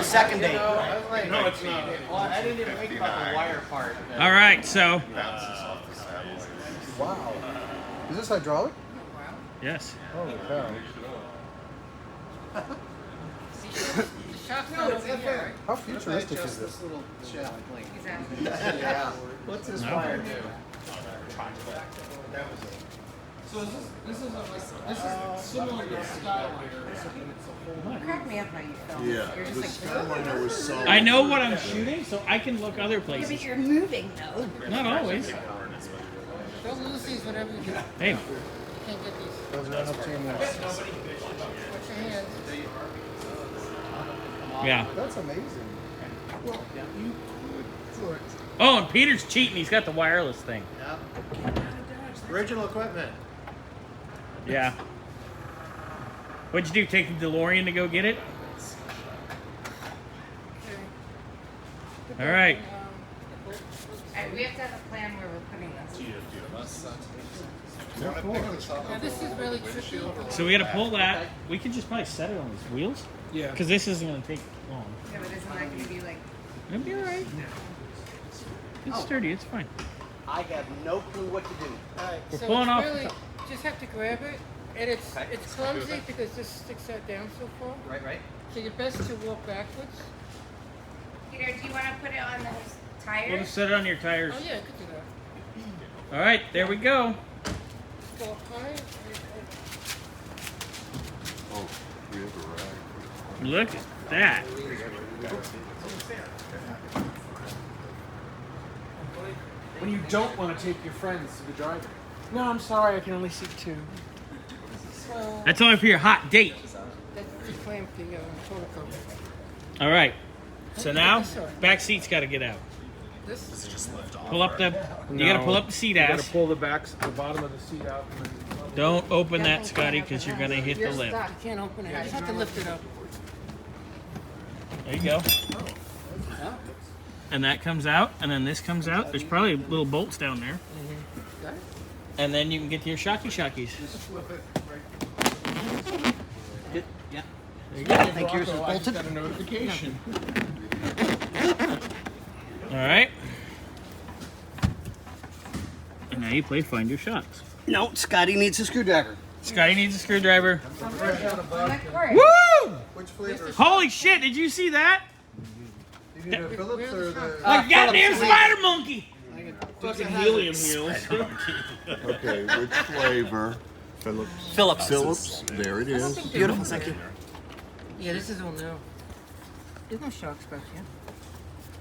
second date. No, it's not. Well, I didn't even think about the wire part. All right, so. Wow. Is this hydraulic? Yes. Holy cow. How futuristic is this? Yeah. What's this wire do? So this is similar to Skyliner. Crack me up how you film. Yeah, You're the just like, Skyliner was so. I know what I'm shooting, so I can look other yeah, but places. you're moving though. Not always. Don't lose these whenever you can. Hey, Can't get these. Those are enough teamwork. Watch your hands. yeah. That's amazing. Well, you could put. Oh, and Peter's cheating. He's got the wireless thing. Yep. Original equipment. Yeah. What'd you do? Take the DeLorean to go get it? All right. Alright, we have to have a plan where we're putting this. Now this is really tricky. So we got to pull that. We can just probably set it on these wheels. Yeah. Because this isn't going to take long. Yeah, but isn't that going to be like? It'll be all right. It's sturdy. It's fine. I have no clue what to do. Alright, We're so pulling it's off really, the top. just have to grab it, and it's clumsy because this sticks that down so far. Right. So you're best to walk backwards. Peter, do you want to put it on those We'll tires? just set it on your tires. Oh yeah, I could do that. All right. There we go. Go up high. Oh, we have a rag. Look at that. When you don't want to take your friends to the driver. No, I'm sorry, I can only see two. Well, That's only for your hot date. that's to clamp the total cover. All right. So now, back seat's got to get out. This is just Pull up the. You got to pull up the seat You gotta ass. pull the bottom of the seat out. And then Don't open that, Scotty, because you're gonna hit the You're lip. stuck. You can't open it. You just have to lift it up. There you go. And that comes out, and then this comes out. There's probably little bolts down there. Got it? And then you can get to your shockies. Yeah. There you go. I think yours is I just bolted. got a notification. All right. And now you play Find Your Shots. No, Scotty needs a screwdriver. Scotty needs a screwdriver. On that cord. Woo! Which flavor? Holy shit! Did you see that? Do you need a Phillips or the? Like goddamn spider monkey! Fucking helium wheels. Okay, which flavor? Phillips. Phillips. There it is. Beautiful, thank you. Yeah, this is all new. There's no shocks back here.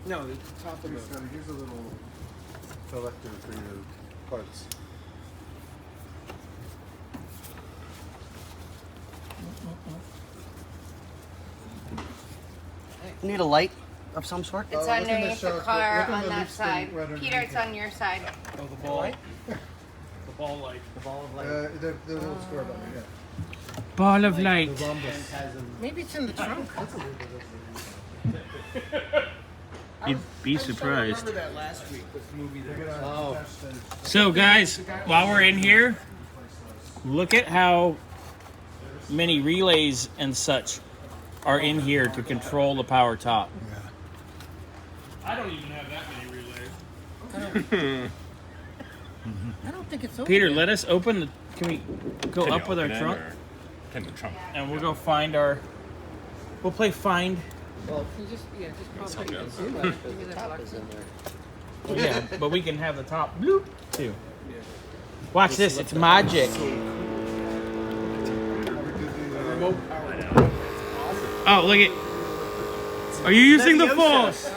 No, the top of Here's the. here's a little collector for your parts. Need a light of some sort? It's look in the underneath the shocks, car look on on the that leaf spring side. right underneath Peter, it's it. on your side. Oh, the ball. The ball light. The ball of light. The little square button, yeah. Ball of light. The rhombus. Maybe it's in the trunk. You'd be surprised. Remember that last week, this movie that Oh. So, guys, while we're in here, look at how many relays and such are in here to control the power top. I don't even have that many relays. I don't think it's open. Peter, yet. let us open the. Can we go up with our trunk? And we'll go find our. We'll play find. Well, you just pop it. Give me that box. Yeah, but we can have the top bloop too. Watch this, it's magic. Remote power. Oh, look at. Are you using the force?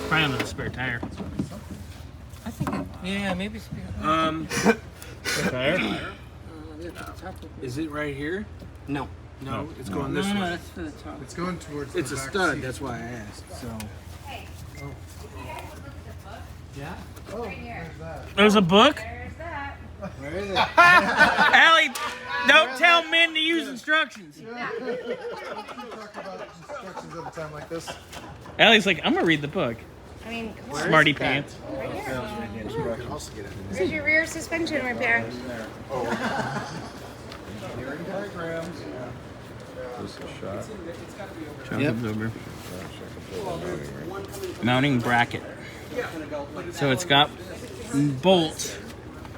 Probably on the spare tire. I think yeah, maybe it's Spare tire? Is it right here? No. No, it's going this way. that's for the top. It's going towards It's the a back stud, seat. that's why I asked. So. Hey. Oh. Yeah? Oh, Right here. there's that. There's a book? There's that. Where is it? Allie, don't tell men to use instructions. Talk about instructions at a time like this. Allie's like, I'm gonna read the book. Oh mean, come on. Smarty pants. Right here. There's your rear suspension repair. Just a shot. Yep. Mounting bracket. So it's got bolts.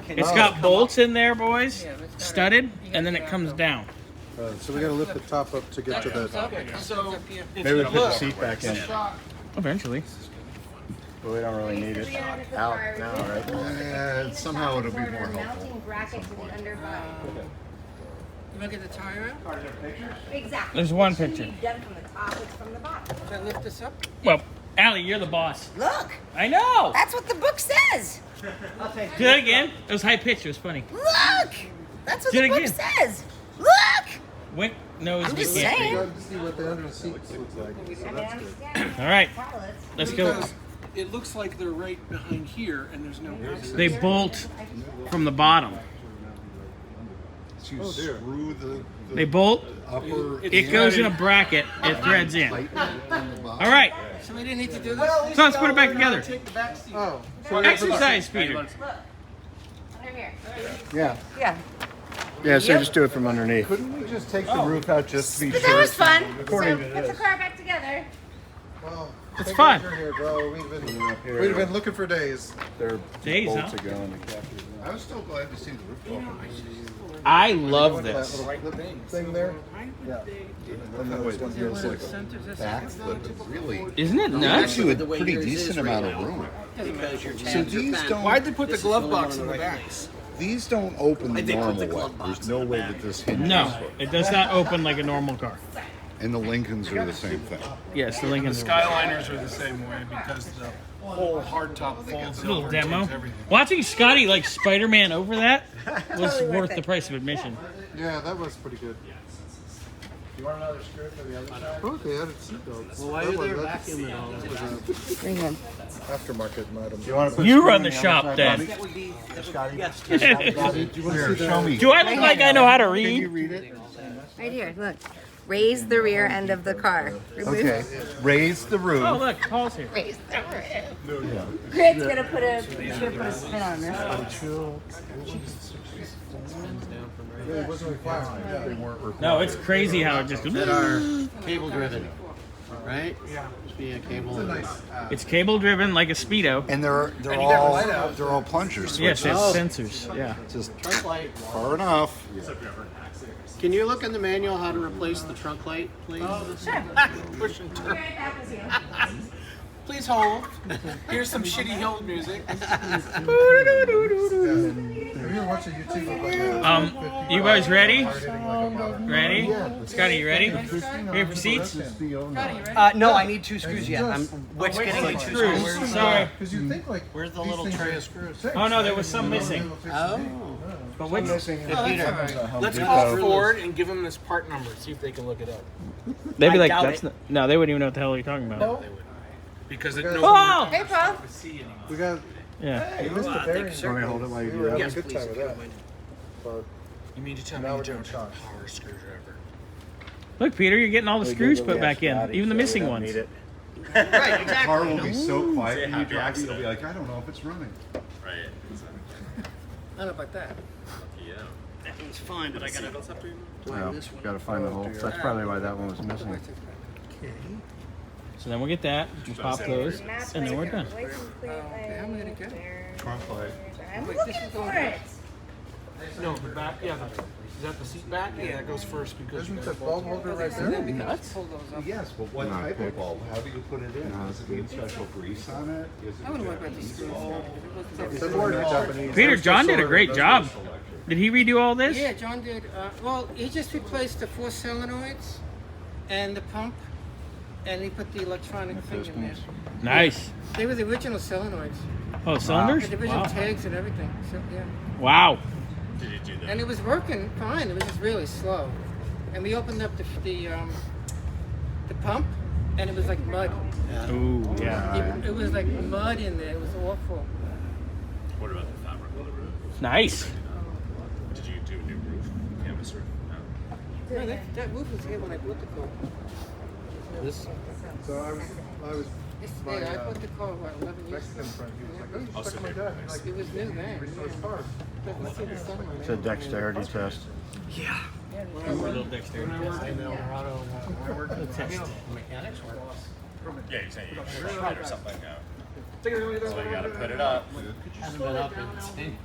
It's got bolts in there, boys. Studded, and then it comes down. So we gotta lift the top up to get to the. So Maybe we put the seat back in. Eventually. But we don't really need it out now, right? Somehow it'll be more helpful. Mounting bracket to the underbody. Look at the tire out. Exactly. There's one It shouldn't picture. be done from the top, it's from the bottom. Should I lift this up? Well, Allie, you're the boss. Look, I know. that's what the book says. Do that again. It was high pitched. It was funny. Look, that's what Do the it book again. says. Look. Wink nose. I'm We just can't saying. read. Good to see what the under the seats looks like. So that's good. All right, let's go. because it looks like they're right behind here, and there's no access. They bolt from the bottom. So you Oh, dear. screw the They bolt. upper It goes in a bracket. It threads in. on the bottom. All right. So we didn't need to do this? So let's put it back together. Oh, Exercise, Peter. Under here. yeah. Yeah. Yeah, so just do it from underneath. Couldn't we just take the roof out just to be But sure? that was fun. According So to put the this. car back together. Well, It's take fun. a picture here, bro. We'd have been looking for days. They're Days, bolts huh? that go in the captures. I was still glad to see the roof open. I love That this. little clip thing there. Yeah. And then there's one here. Feels like a backflip. It really. Isn't it nuts? Actually, a pretty decent amount of room. Because your So tabs are these bent. don't. Why'd they put the This is glove the only box one in the right back? place. These don't open the They put normal the way. glove box There's no in the way back. that this hinges. No, it does not open like a normal car. And the Lincolns are the same thing. Yes, the The Lincoln. Skyliners are the same way because the whole hardtop folds Little over. demo. Changes everything. Watching Scotty like Spider-Man over that was worth the price of admission. Yeah, that was pretty good. You want another screw for the other side? Oh, they added seatbelts. Well, why are they vacuuming all That this? was Bring him. a aftermarket item. You want to put You screw run in the other shop side, then. Bobby? That would be, yes. Here, show me. Do I look like I know how to read? Read it. Right here, look. Raise the rear end of the car. Remove. Okay, raise the roof. Oh, look, Paul's here. Raise the rear. Greg's gonna put a spin on this. Yeah, it wasn't required. Yeah. They weren't required. No, it's crazy how it just. That are cable driven, right? Yeah. Just be a cable. It's cable driven like a Speedo. And they're all plunger switches. Yes, it's sensors. Yeah. Just Trunk light. far enough. Can you look in the manual how to replace the trunk light, please? Push and turn. Please hold. Here's some shitty hill music. Have you ever watched a YouTube of like You guys ready? a Ready? Scotty, you ready? Here for seats? No, I need 2 screws yet. I'm Wick's getting me 2 screws. Sorry. Because you think like Where's the these little things tray are of screws? fixed. Oh no, there was some missing. Oh. But which? Let's call Ford and give them this part number. See if they can look it up. They'd be I like, doubt that's it. not, no, they wouldn't even know what the hell you're talking about. Because it Oh! Hey, Paul. We got Yeah. we missed the bearing. Want me to hold it while you We do were that? having a good time with that. But You mean to tell Now me we're you doing don't have shocks. a power screwdriver? Look, Peter, you're getting all the screws put back in, even the missing ones. Right, The exactly. car will be so quiet when you drive it, you'll be like, I don't know if it's running. I don't know about that. That one's fine, but I gotta well, this one. gotta find the hole. That's probably why that one was missing. So then we'll get that, we'll pop those, and then we're done. Okay, how am I gonna get it? Trunk light. I'm Wait, looking this is for going it. No, the back. Yeah, is that the seat back? Yeah, that goes first because you Isn't got the bulb holder right there? Nuts. Pull those up. Yes, but what type of bulb? How do you put it in? Does it need special grease on it? Is it I wouldn't worry about the screws. It's more Japanese. Peter, John did a great job. Did he redo all this? Yeah, John did. Well, he just replaced the 4 solenoids and the pump, and he put the electronic thing in there. Nice. They were the original solenoids. Oh, cylinders? Had the original Wow. tags and everything. So, yeah. Wow. And it was working fine. It was just really slow. And we opened up the pump, and it was like mud. Ooh, yeah. It was like mud in there. It was awful. What about the fabric on the roof? Nice. Did you do a new roof? Canvas roof? No. No, that roof was here when I bought the car. This. So I was It's, yeah, I bought the car, what, 11 years ago? Oh, so maybe nice. It was new then. But let's see the summer. It's a dexterity test. Yeah. A little dexterity test. Yeah, you're saying you should or something like that. So you gotta put it up. Hasn't been up in